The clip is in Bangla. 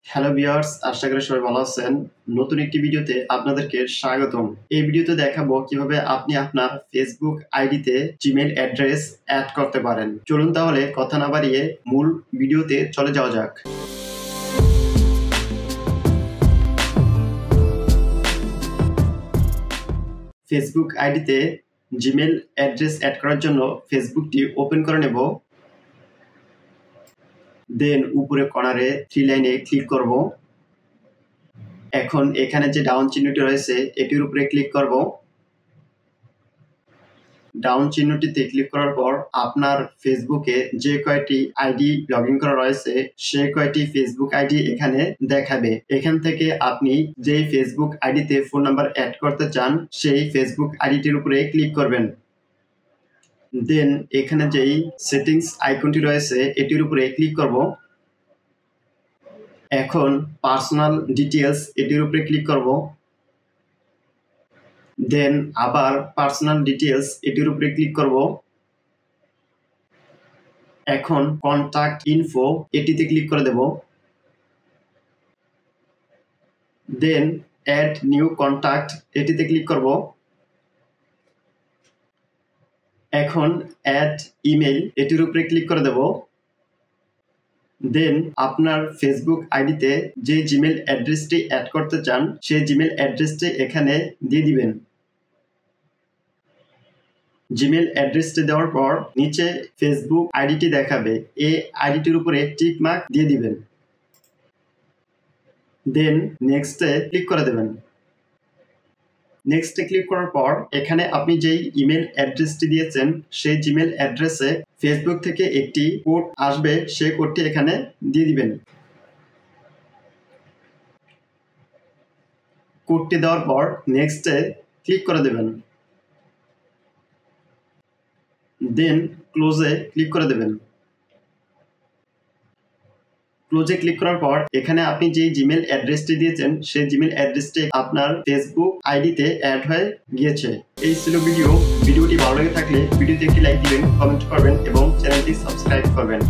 হ্যালো ভিউয়ার্স, আশা করি সবাই ভালো আছেন। নতুন একটি ভিডিওতে আপনাদেরকে স্বাগতম। এই ভিডিওতে দেখাবো কিভাবে আপনি আপনার ফেসবুক আইডিতে জিমেইল অ্যাড্রেস অ্যাড করতে পারেন। চলুন তাহলে কথা না বাড়িয়ে মূল ভিডিওতে চলে যাওয়া যাক। ফেসবুক আইডিতে জিমেইল অ্যাড্রেস অ্যাড করার জন্য ফেসবুকটি ওপেন করে নেব। দেন উপরে কর্নারে 3 লাইনে ক্লিক করব। এখন এখানে যে ডাউন চিহ্নটি রয়েছে এটির উপরে ক্লিক করব। ডাউন চিহ্নটিতে ক্লিক করার পর আপনার ফেসবুকে যে কয়টি আইডি লগইন করা রয়েছে সেই কয়টি ফেসবুক আইডি এখানে দেখাবে। এখান থেকে আপনি যেই ফেসবুক আইডিতে ফোন নাম্বার অ্যাড করতে চান সেই ফেসবুক আইডিটির উপরে ক্লিক করবেন। দেন এখানে যেই সেটিংস আইকনটি রয়েছে এটির উপরে ক্লিক করব। এখন পার্সোনাল ডিটেইলস এটির উপরে ক্লিক করব। দেন আবার পার্সোনাল ডিটেইলস এটির উপরে ক্লিক করব। এখন কন্টাক্ট ইনফো এটিতে ক্লিক করে দেব। দেন অ্যাড নিউ কন্টাক্ট এটিতে ক্লিক করব। এখন অ্যাড ইমেইল এটির উপরে ক্লিক করে দেব। দেন আপনার ফেসবুক আইডিতে যে জিমেইল অ্যাড্রেসটি অ্যাড করতে চান সেই জিমেইল অ্যাড্রেসটি এখানে দিয়ে দিবেন। জিমেইল অ্যাড্রেসটি দেওয়ার পর নিচে ফেসবুক আইডিটি দেখাবে, এই আইডিটির উপরে টিক মার্ক দিয়ে দিবেন। দেন নেক্সটে ক্লিক করে দেবেন। নেক্সটে ক্লিক করার পর এখানে আপনি যেই ইমেল অ্যাড্রেসটি দিয়েছেন সেই জিমেইল অ্যাড্রেসে ফেসবুক থেকে একটি কোড আসবে, সেই কোডটি এখানে দিয়ে দিবেন। কোডটি দেওয়ার পর নেক্সটে ক্লিক করে দেবেন। দেন ক্লোজে ক্লিক করে দেবেন। ক্লোজে ক্লিক করার পর এখানে আপনি যে জিমেইল অ্যাড্রেসটি দিয়েছেন সেই জিমেইল অ্যাড্রেসটি আপনার ফেসবুক আইডিতে অ্যাড হয়ে গিয়েছে। এই ছিল ভিডিওটি ভালো লেগে থাকলে ভিডিওতে একটি লাইক দিবেন, কমেন্ট করবেন এবং চ্যানেলটি সাবস্ক্রাইব করবেন।